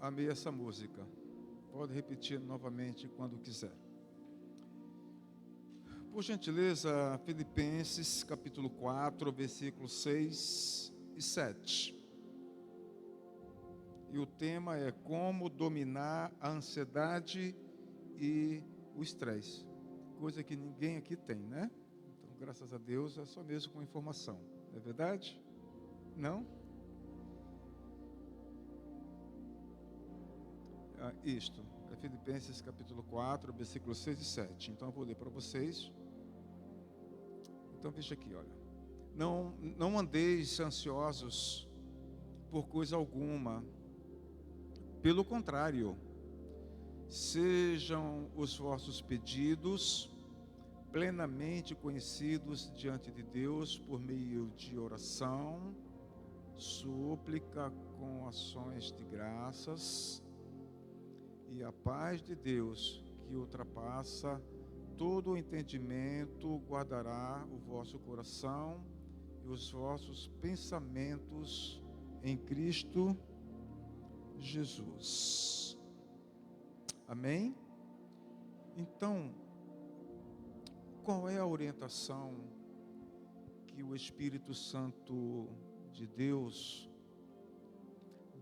amei essa música. Pode repetir novamente quando quiser. Por gentileza, Filipenses capítulo 4, versículos 6 e 7. E o tema é como dominar a ansiedade e o estresse. Coisa que ninguém aqui tem, né? Então, graças a Deus, é só mesmo com informação. Não é verdade? Não? Isto, é Filipenses capítulo 4, versículos 6 e 7. Então, eu vou ler para vocês. Então, veja aqui, olha. Não andeis ansiosos por coisa alguma. Pelo contrário, sejam os vossos pedidos plenamente conhecidos diante de Deus por meio de oração, súplica com ações de graças, e a paz de Deus, que ultrapassa todo o entendimento, guardará o vosso coração e os vossos pensamentos em Cristo Jesus. Amém? Então, qual é a orientação que o Espírito Santo de Deus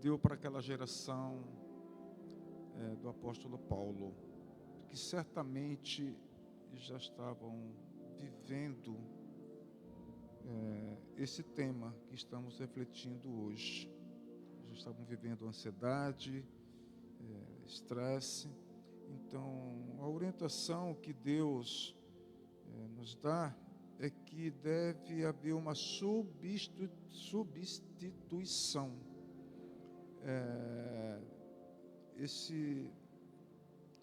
deu para aquela geração do apóstolo Paulo, que certamente já estavam vivendo esse tema que estamos refletindo hoje? Já estavam vivendo ansiedade, estresse. Então, a orientação que Deus nos dá é que deve haver uma substituição.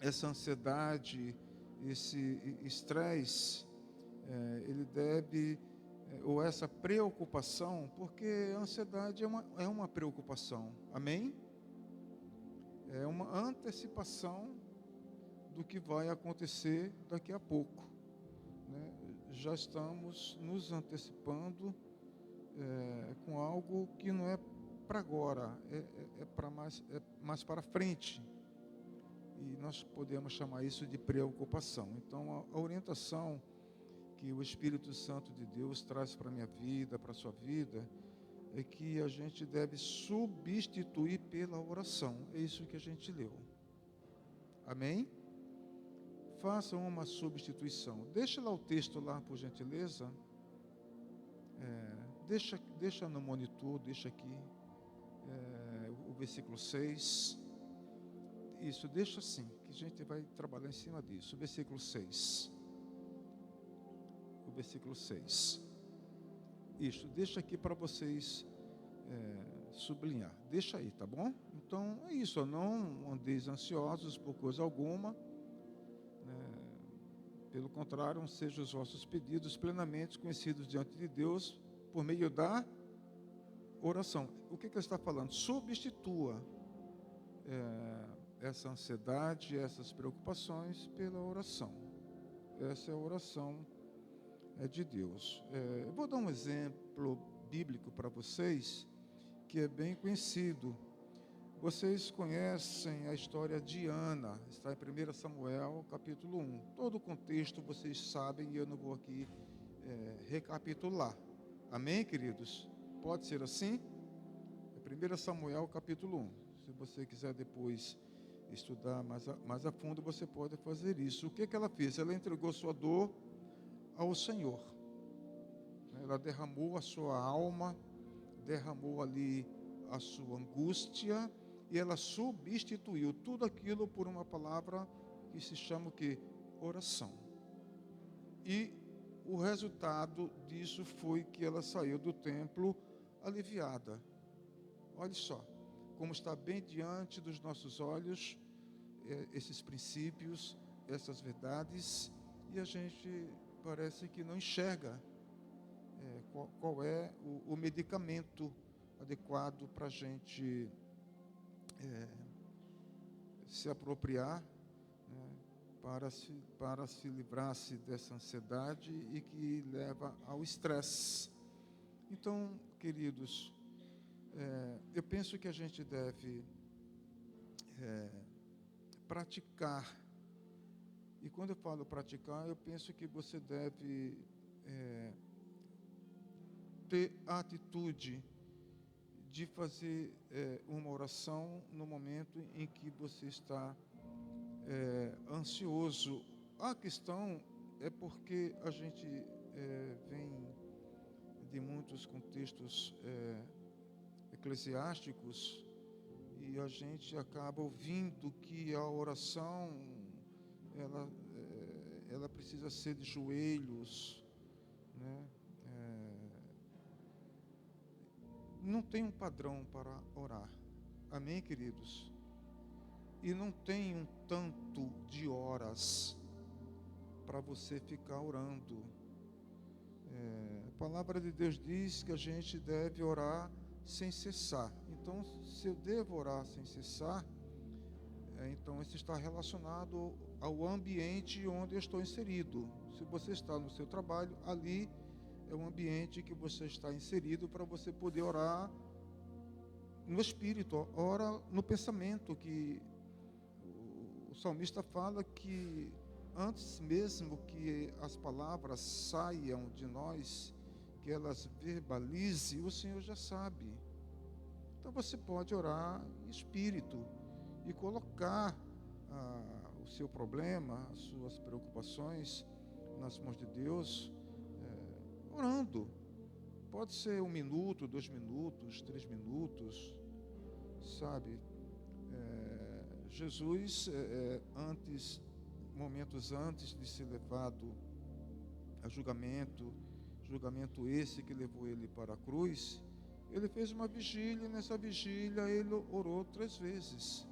Essa ansiedade, esse estresse, ele deve, ou essa preocupação, porque a ansiedade é uma preocupação, amém? É uma antecipação do que vai acontecer daqui a pouco, né? Já estamos nos antecipando com algo que não é para agora, é mais para frente, e nós podemos chamar isso de preocupação. Então, a orientação que o Espírito Santo de Deus traz para a minha vida, para a sua vida, é que a gente deve substituir pela oração. É isso que a gente leu. Amém? Façam uma substituição. Deixa lá o texto lá, por gentileza. Deixa no monitor, deixa aqui. O versículo 6. Isso, deixa assim, que a gente vai trabalhar em cima disso. O versículo 6. O versículo 6. Isso, deixa aqui para vocês sublinhar. Deixa aí, tá bom? Então, é isso. Não andeis ansiosos por coisa alguma. Pelo contrário, sejam os vossos pedidos plenamente conhecidos diante de Deus por meio da oração. O que ele está falando? Substitua essa ansiedade, essas preocupações pela oração. Essa é a oração de Deus. Eu vou dar um exemplo bíblico para vocês, que é bem conhecido. Vocês conhecem a história de Ana, está em 1 Samuel, capítulo 1. Todo o contexto vocês sabem e eu não vou aqui recapitular. Amém, queridos? Pode ser assim? É 1 Samuel, capítulo 1. Se você quiser depois estudar mais a fundo, você pode fazer isso. O que ela fez? Ela entregou sua dor ao Senhor. Ela derramou a sua alma, derramou ali a sua angústia, e ela substituiu tudo aquilo por uma palavra que se chama o quê? Oração. E o resultado disso foi que ela saiu do templo aliviada. Olha só, como está bem diante dos nossos olhos esses princípios, essas verdades, e a gente parece que não enxerga qual é o medicamento adequado para a gente se apropriar, né, para se livrar-se dessa ansiedade e que leva ao estresse. Então, queridos, eu penso que a gente deve praticar. E quando eu falo praticar, eu penso que você deve ter a atitude de fazer uma oração no momento em que você está ansioso. A questão é porque a gente vem de muitos contextos eclesiásticos e a gente acaba ouvindo que a oração ela precisa ser de joelhos, né? Não tem um padrão para orar, amém, queridos? E não tem um tanto de horas para você ficar orando. A palavra de Deus diz que a gente deve orar sem cessar. Então, se eu devo orar sem cessar, então isso está relacionado ao ambiente onde eu estou inserido. Se você está no seu trabalho, ali é um ambiente que você está inserido para você poder orar no espírito, ora no pensamento, que o salmista fala que antes mesmo que as palavras saiam de nós, que elas verbalizem, o Senhor já sabe. Então você pode orar em espírito e colocar o seu problema, as suas preocupações nas mãos de Deus, orando. Pode ser 1 minuto, 2 minutos, 3 minutos, sabe? Jesus, momentos antes de ser levado a julgamento esse que levou ele para a cruz, ele fez uma vigília, e nessa vigília ele orou 3 vezes.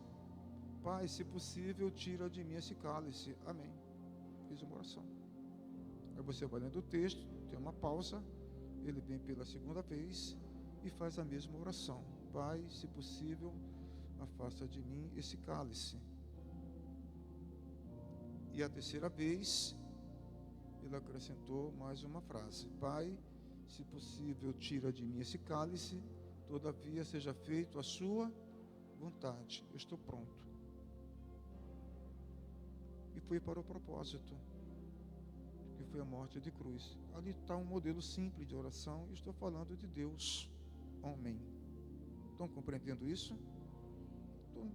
Pai, se possível, tira de mim esse cálice. Amém. Fiz uma oração. Aí você vai lendo o texto, tem uma pausa, ele vem pela 2ª vez e faz a mesma oração. Pai, se possível, afasta de mim esse cálice. E a 3ª vez, ele acrescentou mais uma frase. Pai, se possível, tira de mim esse cálice, todavia seja feito a sua vontade. Eu estou pronto. E foi para o propósito, que foi a morte de cruz. Ali está um modelo simples de oração, e estou falando de Deus, homem. Estão compreendendo isso? Então,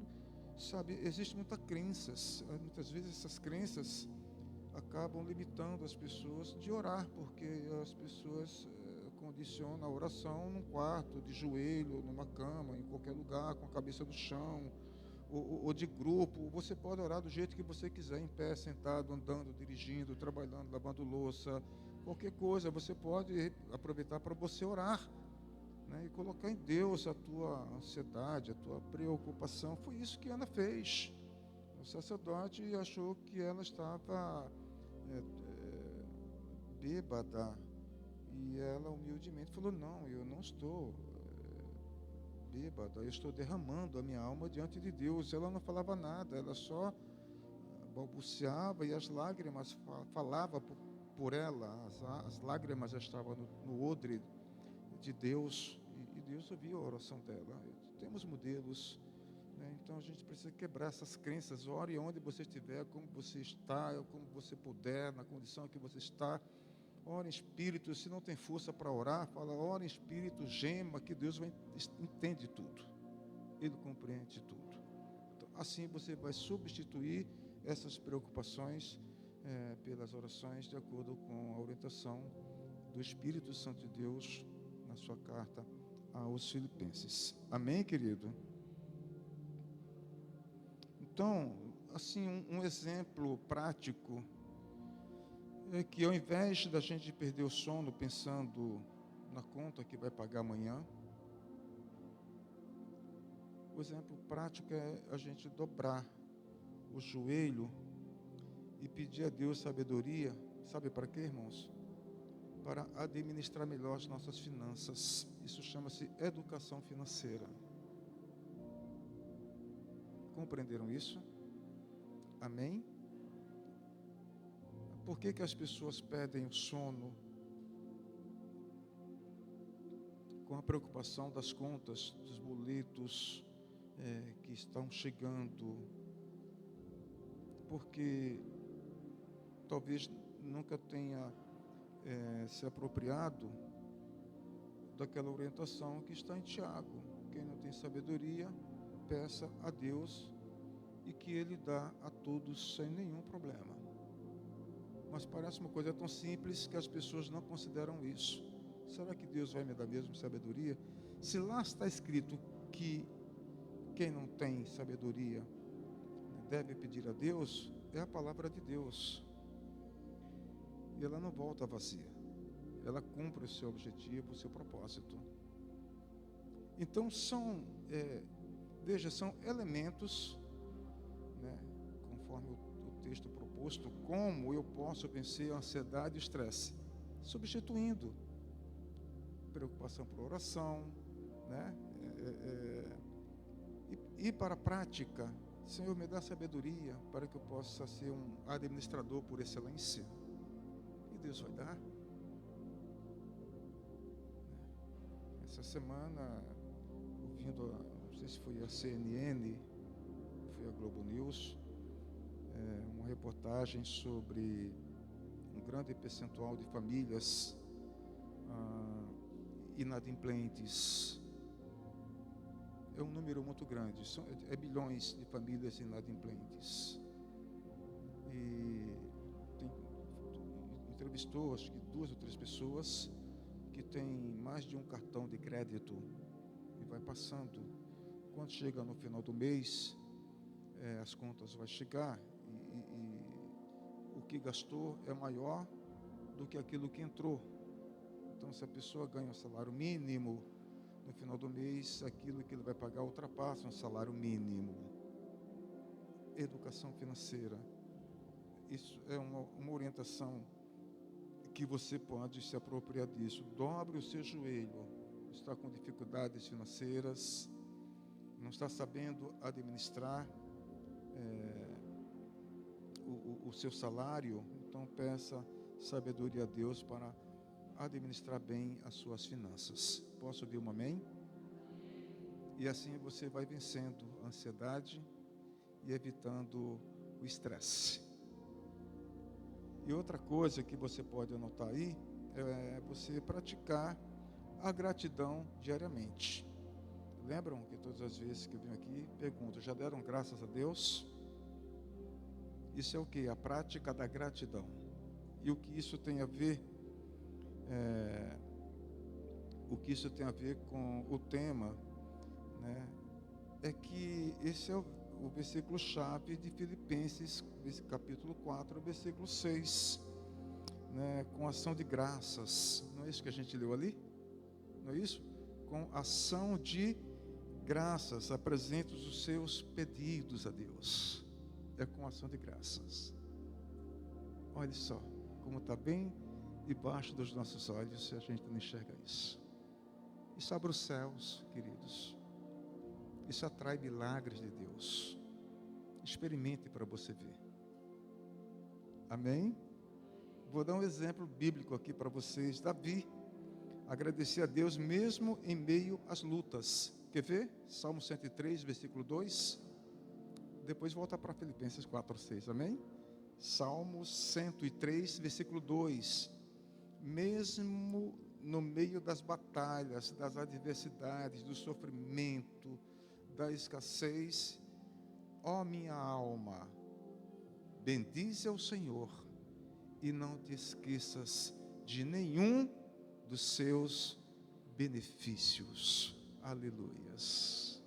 sabe, existem muitas crenças, muitas vezes essas crenças acabam limitando as pessoas de orar, porque as pessoas condicionam a oração num quarto, de joelho, numa cama, em qualquer lugar, com a cabeça no chão, ou de grupo. Você pode orar do jeito que você quiser, em pé, sentado, andando, dirigindo, trabalhando, lavando louça, qualquer coisa. Você pode aproveitar para você orar, né, e colocar em Deus a tua ansiedade, a tua preocupação. Foi isso que Ana fez. O sacerdote achou que ela estava bêbada, e ela humildemente falou: não, eu não estou bêbada, eu estou derramando a minha alma diante de Deus. Ela não falava nada, ela só balbuciava, e as lágrimas falavam por ela. As lágrimas já estavam no odre de Deus, e Deus ouvia a oração dela. Temos modelos, né? Então a gente precisa quebrar essas crenças. Ore onde você estiver, como você está, como você puder, na condição que você está. Ore em espírito. Se não tem força para orar, fala, ore em espírito, gema, que Deus entende tudo. Ele compreende tudo. Então, assim você vai substituir essas preocupações pelas orações, de acordo com a orientação do Espírito Santo de Deus na sua carta aos Filipenses. Amém, querido? Então, assim, um exemplo prático é que, ao invés da gente perder o sono pensando na conta que vai pagar amanhã, o exemplo prático é a gente dobrar o joelho e pedir a Deus sabedoria. Sabe para quê, irmãos? Para administrar melhor as nossas finanças. Isso chama-se educação financeira. Compreenderam isso? Amém? Por que as pessoas perdem o sono? Com a preocupação das contas, dos boletos que estão chegando. porque talvez nunca tenha se apropriado daquela orientação que está em Tiago. Quem não tem sabedoria, peça a Deus e que Ele dá a todos sem nenhum problema. Mas parece uma coisa tão simples que as pessoas não consideram isso. Será que Deus vai me dar mesmo sabedoria? Se lá está escrito que quem não tem sabedoria deve pedir a Deus, é a palavra de Deus. E ela não volta vazia. Ela cumpre o seu objetivo, o seu propósito. Então são elementos, né, conforme o texto proposto, como eu posso vencer a ansiedade e o estresse, substituindo preocupação por oração, né, e para a prática. Senhor, me dá sabedoria para que eu possa ser um administrador por excelência. E Deus vai dar. Essa semana, ouvindo, não sei se foi a CNN, foi a Globo News, uma reportagem sobre um grande percentual de famílias inadimplentes. É um número muito grande, bilhões de famílias inadimplentes. E entrevistou, acho que 2 ou 3 pessoas que têm mais de um cartão de crédito e vai passando. Quando chega no final do mês, as contas vão chegar e o que gastou é maior do que aquilo que entrou. Então, se a pessoa ganha um salário mínimo, no final do mês, aquilo que ele vai pagar ultrapassa um salário mínimo. Educação financeira. Isso é uma orientação que você pode se apropriar disso. Dobre o seu joelho. Está com dificuldades financeiras, não está sabendo administrar o seu salário, então peça sabedoria a Deus para administrar bem as suas finanças. Posso ouvir um amém? E assim você vai vencendo a ansiedade e evitando o estresse. E outra coisa que você pode anotar aí é você praticar a gratidão diariamente. Lembram que todas as vezes que eu venho aqui, pergunto, já deram graças a Deus? Isso é o que? A prática da gratidão. E o que isso tem a ver? O que isso tem a ver com o tema, né? É que esse é o versículo-chave de Filipenses, capítulo 4, versículo 6, né? Com ação de graças. Não é isso que a gente leu ali? Não é isso? Com ação de graças, apresente os seus pedidos a Deus. É com ação de graças. Olha só, como está bem debaixo dos nossos olhos se a gente não enxerga isso. Isso abre os céus, queridos. Isso atrai milagres de Deus. Experimente para você ver. Amém? Vou dar um exemplo bíblico aqui para vocês. Davi agradecia a Deus mesmo em meio às lutas. Quer ver? Salmo 103, versículo 2. Depois volta para Filipenses 4, 6. Amém? Salmo 103, versículo 2. Mesmo no meio das batalhas, das adversidades, do sofrimento, da escassez, ó minha alma, bendize ao Senhor e não te esqueças de nenhum dos seus benefícios. Aleluias.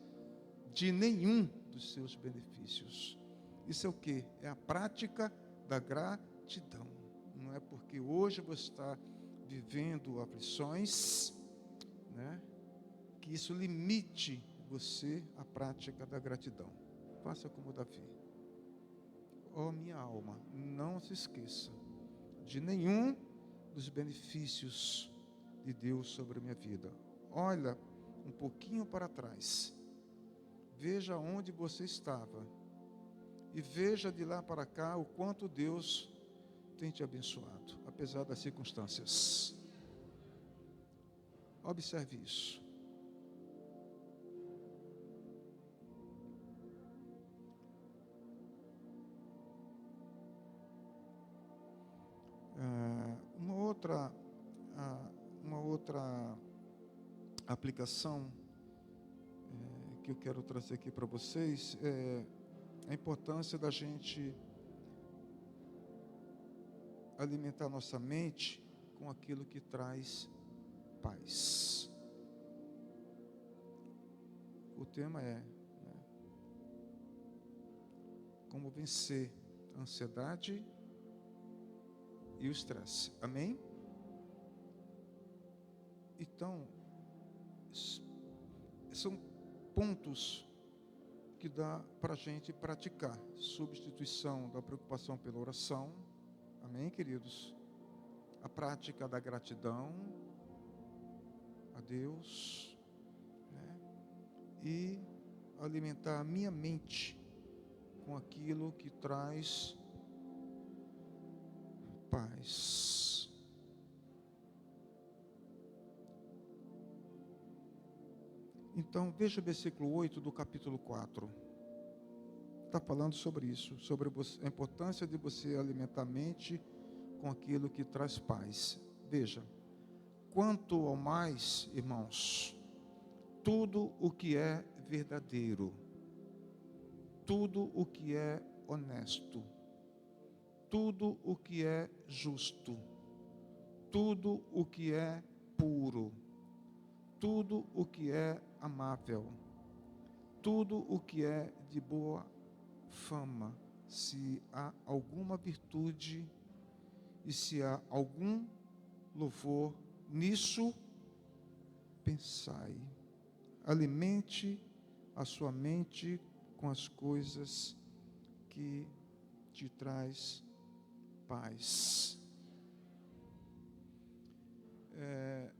De nenhum dos seus benefícios. Isso é o que? É a prática da gratidão. Não é porque hoje você está vivendo aflições, né, que isso limite você à prática da gratidão. Faça como Davi. Ó minha alma, não se esqueça de nenhum dos benefícios de Deus sobre a minha vida. Olha um pouquinho para trás. Veja onde você estava. E veja de lá para cá o quanto Deus tem te abençoado, apesar das circunstâncias. Observe isso. outra aplicação que eu quero trazer aqui para vocês é a importância da gente alimentar nossa mente com aquilo que traz paz. O tema é, como vencer a ansiedade e o estresse. Amém? Então, são pontos que dá para a gente praticar. Substituição da preocupação pela oração. Amém, queridos? A prática da gratidão a Deus, né? E alimentar a minha mente com aquilo que traz paz. Então, veja o versículo 8 do capítulo 4. Está falando sobre isso, sobre a importância de você alimentar a mente com aquilo que traz paz. Veja, quanto ao mais, irmãos, tudo o que é verdadeiro, tudo o que é honesto, tudo o que é justo, tudo o que é puro, tudo o que é amável, tudo o que é de boa fama, se há alguma virtude e se há algum louvor, nisso pensai. Alimente a sua mente com as coisas que te traz paz.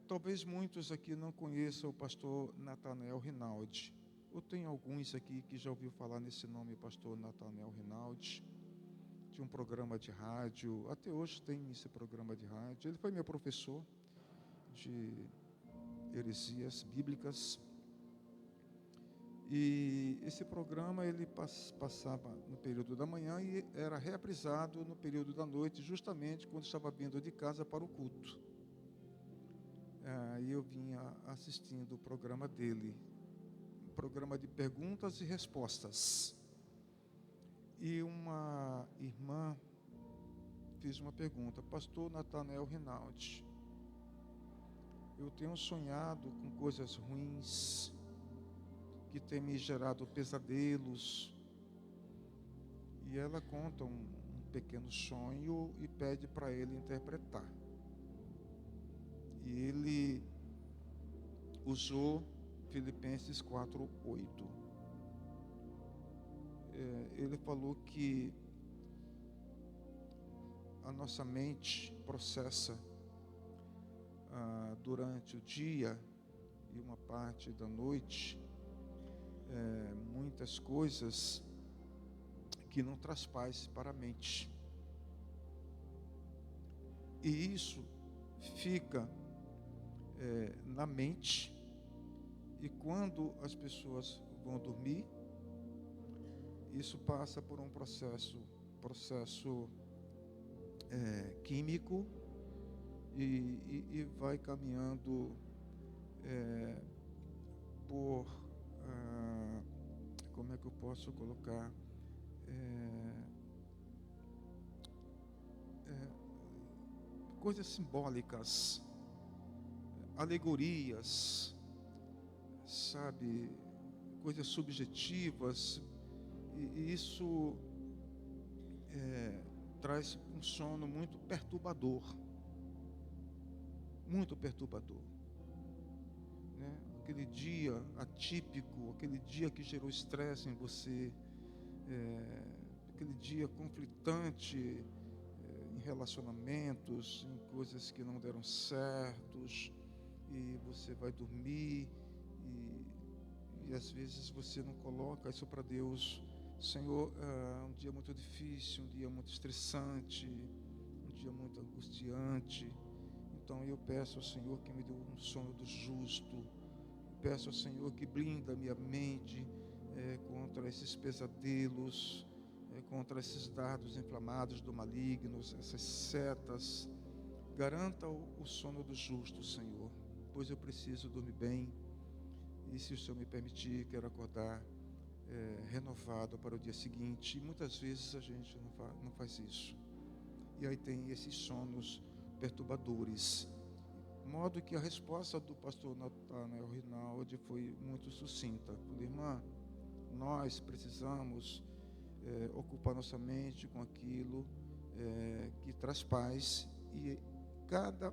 Talvez muitos aqui não conheçam o pastor Nathanael Rinaldi. Eu tenho alguns aqui que já ouviu falar nesse nome, pastor Nathanael Rinaldi, de um programa de rádio. Até hoje tem esse programa de rádio. Ele foi meu professor de heresias bíblicas. E esse programa ele passava no período da manhã e era reprisado no período da noite, justamente quando estava vindo de casa para o culto. E eu vinha assistindo o programa dele, um programa de perguntas e respostas. E uma irmã fez uma pergunta: pastor Nathanael Rinaldi, eu tenho sonhado com coisas ruins, que tem me gerado pesadelos. E ela conta um pequeno sonho e pede para ele interpretar. E ele usou Filipenses 4:8. Ele falou que a nossa mente processa durante o dia e uma parte da noite muitas coisas que não traz paz para a mente. E isso fica na mente, e quando as pessoas vão dormir, isso passa por um processo químico e vai caminhando por como é que eu posso colocar, coisas simbólicas, alegorias, sabe, coisas subjetivas, e isso traz um sono muito perturbador, né? Aquele dia atípico, aquele dia que gerou estresse em você, aquele dia conflitante em relacionamentos, em coisas que não deram certos, e você vai dormir e às vezes você não coloca isso para Deus. Senhor, um dia muito difícil, um dia muito estressante, um dia muito angustiante. Então eu peço ao Senhor que me dê um sono do justo. Peço ao Senhor que blinda a minha mente contra esses pesadelos, contra esses dardos inflamados do maligno, essas setas, Garanta o sono do justo, Senhor, pois eu preciso dormir bem. E se o Senhor me permitir, quero acordar renovado para o dia seguinte. E muitas vezes a gente não faz isso. E aí tem esses sonos perturbadores. De modo que a resposta do pastor Nathanael Rinaldi foi muito sucinta. Irmã, nós precisamos ocupar nossa mente com aquilo que traz paz. E cada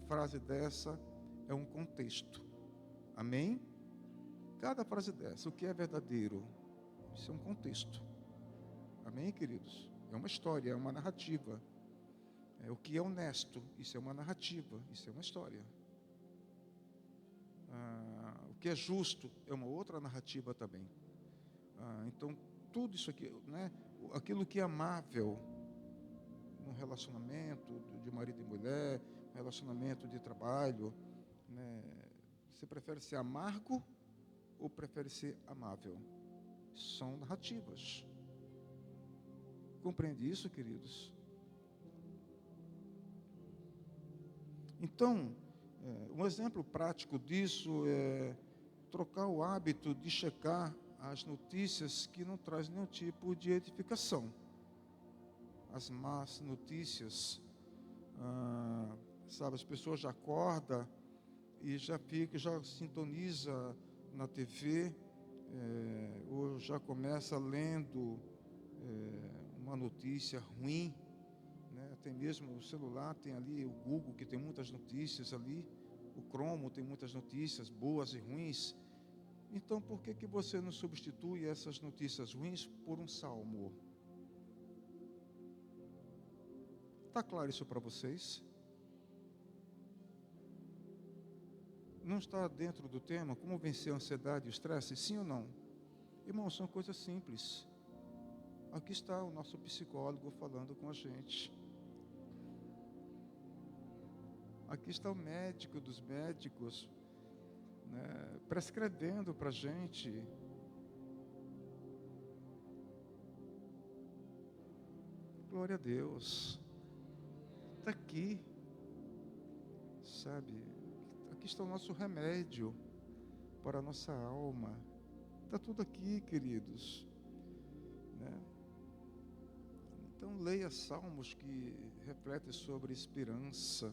frase dessa é um contexto. Amém? Cada frase dessa, o que é verdadeiro, isso é um contexto. Amém, queridos? É uma história, é uma narrativa. O que é honesto, isso é uma narrativa, isso é uma história. O que é justo é uma outra narrativa também. Então, tudo isso aqui, né? Aquilo que é amável num relacionamento de marido e mulher, relacionamento de trabalho, né? Você prefere ser amargo ou prefere ser amável? São narrativas. Compreende isso, queridos? Então, um exemplo prático disso é trocar o hábito de checar as notícias que não trazem nenhum tipo de edificação. As más notícias, sabe, as pessoas já acordam e já sintoniza na TV, ou já começa lendo uma notícia ruim, né? Até mesmo o celular tem ali o Google, que tem muitas notícias ali, o Chrome tem muitas notícias boas e ruins. Então, por que você não substitui essas notícias ruins por um salmo? Está claro isso para vocês? Não está dentro do tema como vencer a ansiedade e o estresse? Sim ou não? Irmãos, são coisas simples. Aqui está o nosso psicólogo falando com a gente. Aqui está o médico dos médicos, né, prescrevendo para a gente. Glória a Deus. Está aqui, sabe? Aqui está o nosso remédio para a nossa alma. Está tudo aqui, queridos, né? Então leia salmos que refletem sobre esperança,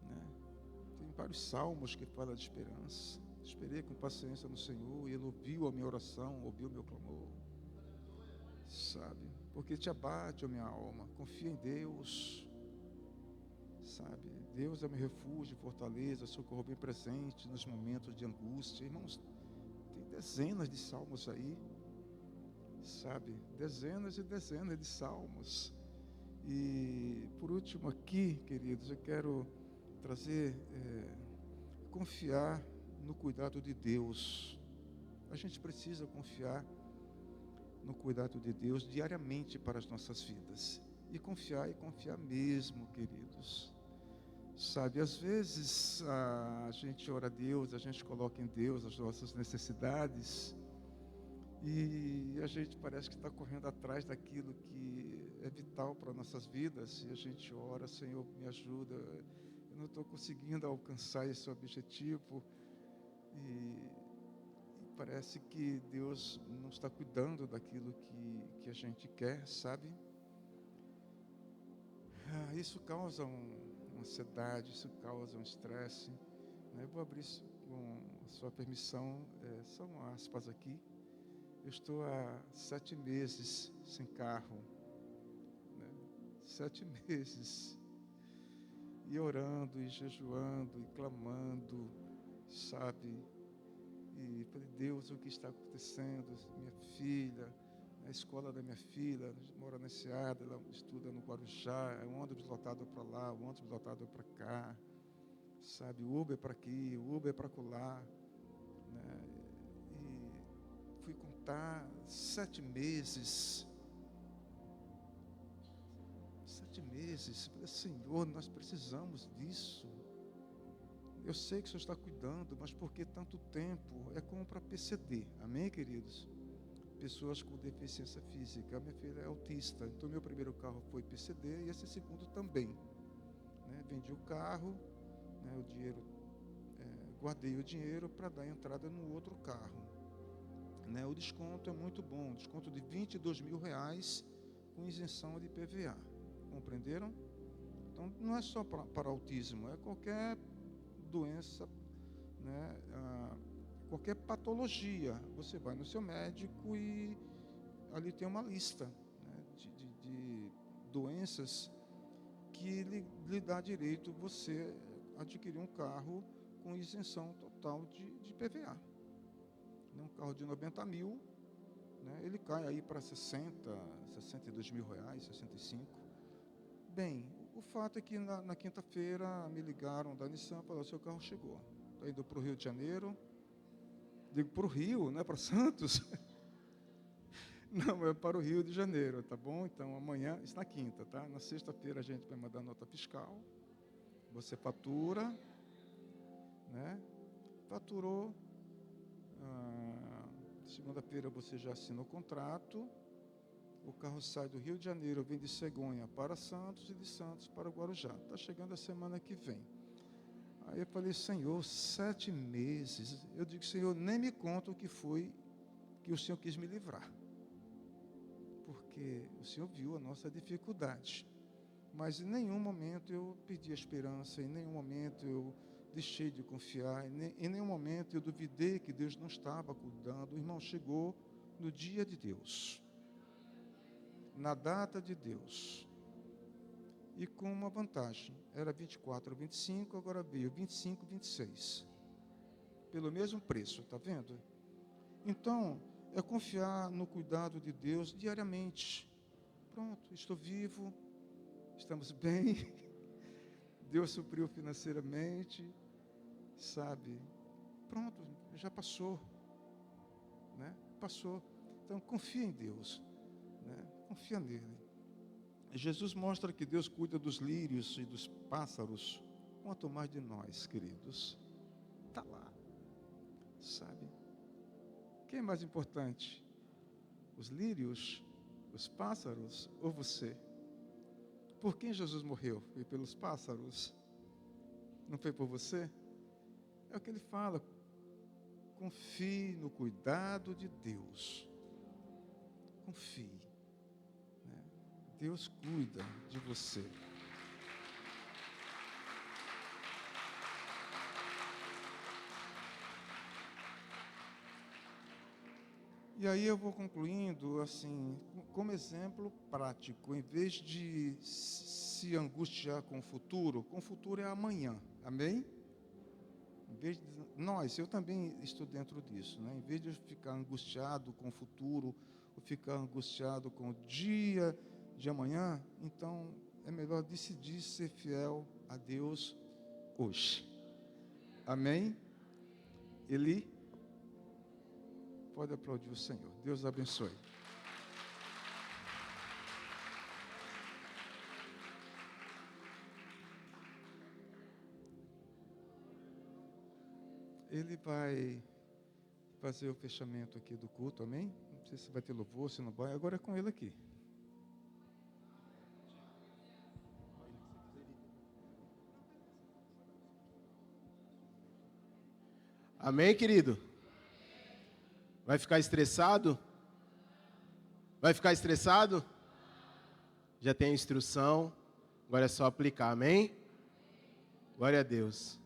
né? Tem vários salmos que falam de esperança. Esperei com paciência no Senhor e Ele ouviu a minha oração, ouviu o meu clamor, sabe? Porque te abate a minha alma, confia em Deus, sabe? Deus é meu refúgio, fortaleza, socorro bem presente nos momentos de angústia. Irmãos, tem dezenas de salmos aí, sabe? Dezenas e dezenas de salmos. E por último aqui, queridos, eu quero trazer, confiar no cuidado de Deus. A gente precisa confiar no cuidado de Deus diariamente para as nossas vidas. E confiar mesmo, queridos. Sabe, às vezes a gente ora a Deus, a gente coloca em Deus as nossas necessidades e a gente parece que está correndo atrás daquilo que é vital para nossas vidas, e a gente ora: Senhor, me ajuda, eu não estou conseguindo alcançar esse objetivo, e parece que Deus não está cuidando daquilo que a gente quer, sabe? Isso causa uma ansiedade, isso causa um estresse, né? Eu vou abrir isso com a sua permissão, são aspas aqui. Eu estou há 7 meses sem carro, né? 7 meses, e orando, e jejuando, e clamando, sabe? E falei: Deus, o que está acontecendo? Minha filha, a escola da minha filha mora na Seada, ela estuda no Guarujá, é um ônibus lotado para lá, um ônibus lotado para cá, sabe? O Uber para aqui, o Uber para acolá, né? E fui contar 7 meses. 7 meses. Falei: Senhor, nós precisamos disso. Eu sei que o Senhor está cuidando, mas por que tanto tempo? É como para PCD, amém, queridos? Pessoas com deficiência física. A minha filha é autista, então meu primeiro carro foi PCD e esse segundo também, né? Vendi o carro, né? O dinheiro, guardei o dinheiro para dar entrada no outro carro. Né? O desconto é muito bom, desconto de R$ 22.000 com isenção de IPVA. Compreenderam? Então, não é só para autismo, é qualquer doença, né? Qualquer patologia. Você vai no seu médico e ali tem uma lista, né? de doenças que lhe dá direito você adquirir um carro com isenção total de IPVA. Um carro de 90 mil, né? Ele cai aí para 62 mil reais, 65. Bem, o fato é que na quinta-feira me ligaram da Nissan e falaram: seu carro chegou. Está indo para o Rio de Janeiro. Digo, para o Rio, não é para Santos? Não, é para o Rio de Janeiro, tá bom? Então, amanhã, isso na quinta, tá? Na sexta-feira a gente vai mandar nota fiscal. Você fatura, né? Faturou. Segunda-feira você já assina o contrato. O carro sai do Rio de Janeiro, vem de Cegonha para Santos e de Santos para Guarujá. Está chegando a semana que vem. Aí eu falei: Senhor, 7 meses. Eu digo: Senhor, nem me conta o que foi que o Senhor quis me livrar. Porque o Senhor viu a nossa dificuldade. Mas em nenhum momento eu perdi a esperança, em nenhum momento eu deixei de confiar, em nenhum momento eu duvidei que Deus não estava cuidando. O irmão chegou no dia de Deus, na data de Deus, e com uma vantagem: era 24 ou 25, agora veio 25, 26, pelo mesmo preço, está vendo? Então, é confiar no cuidado de Deus diariamente. Pronto, estou vivo, estamos bem, Deus supriu financeiramente, sabe? Pronto, já passou, né? Passou. Então, confia em Deus, né? Confia nele. Jesus mostra que Deus cuida dos lírios e dos pássaros, quanto mais de nós, queridos. Está lá, sabe? Quem é mais importante? Os lírios, os pássaros ou você? Por quem Jesus morreu? Foi pelos pássaros? Não foi por você? É o que ele fala: confie no cuidado de Deus. Confie, né? Deus cuida de você. E aí eu vou concluindo assim, como exemplo prático: em vez de se angustiar com o futuro é amanhã, amém? Em vez de, eu também estou dentro disso, né? Em vez de ficar angustiado com o futuro, ou ficar angustiado com o dia de amanhã, então é melhor decidir ser fiel a Deus hoje, amém? Ele pode aplaudir o Senhor. Deus abençoe. Ele vai fazer o fechamento aqui do culto, amém? Não sei se vai ter louvor, se não vai. Agora é com ele aqui. Amém, querido? Vai ficar estressado? Vai ficar estressado? Já tem a instrução, agora é só aplicar, amém? Glória a Deus.